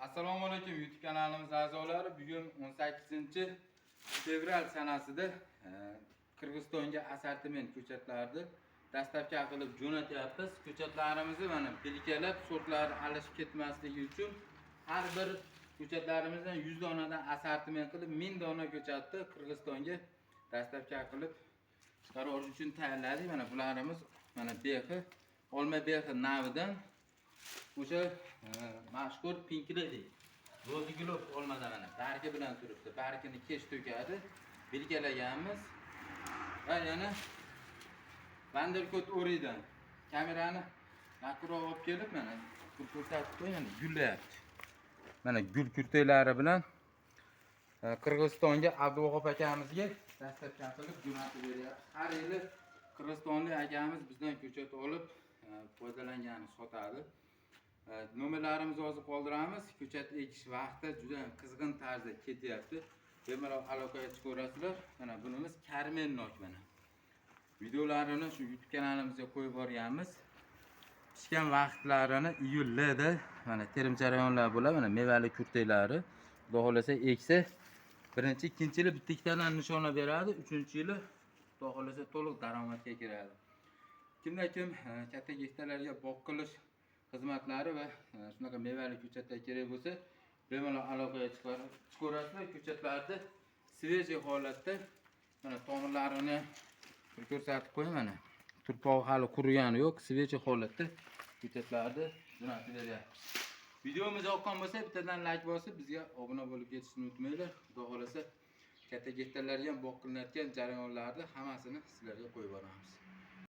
Assalomu alaykum YouTube kanalimiz a'zolari. Bugun 18-fevral sanasida Qirg'izistonga assortiment ko'chatlarni dastavka qilib jo'natyapmiz. Ko'chatlarimizni mana belgilab, sortlari alishib ketmasligi uchun har bir ko'chatlarimizdan 100 donadan assortiment qilib 1000 dona ko'chatni Qirg'izistonga dastavka qilib chiqarish uchun tayyorladik. Mana bularimiz mana behi, olma behi navidan o'sha mashhur Pink Lady Rozigulov olmadan mana bargi bilan turibdi. Bargini kech to'kadi, belgilaganmiz. Va yana Vanderkot Oridan kamerani yaqinroq olib kelib mana ko'rsatib qo'ying, gullayapti. Mana gul kurtaklari bilan Qirg'izistonga Abduvahab akamizga dastavka qilib jo'natib beryapti. Har yili qirg'izistonlik akamiz bizdan ko'chat olib foydalanganini sotadi. Nomerlarimizni yozib qoldiramiz. Ko'chat ekish vaqti juda qizg'in tarzda ketyapti. Bemalol aloqaga chiqaverasizlar. Mana bunimiz Karmen nok mana. Videolarini shu YouTube kanalimizga qo'yib borganmiz. Pishgan vaqtlarini iyulda mana terim jarayonlar bo'ladi. Mana mevali kurtaklari. Xudo xolasa eksa birinchi, ikkinchi yili bitta ikkitadan nishonlab beradi, uchinchi yili xudo xolasa to'liq daromadga kiradi. Kimda kim katta gektarlarga boq qilish xizmatlari va shunaqa mevali ko'chatlar kerak bo'lsa, bemalol aloqaga chiqaverasizlar. Ko'chatlarni svejiy holatda mana tomirlarini ko'rsatib qo'ying mana. Turpog'i hali qurigani yo'q, svejiy holatda ko'chatlarni jo'natib beryapmiz. Videomiz yoqqan bo'lsa, bittadan like bosib, bizga obuna bo'lib ketishni unutmanglar. Xudo xolasa katta gektarlarga ham boq qilinayotgan jarayonlarni hammasini sizlarga qo'yib boramiz.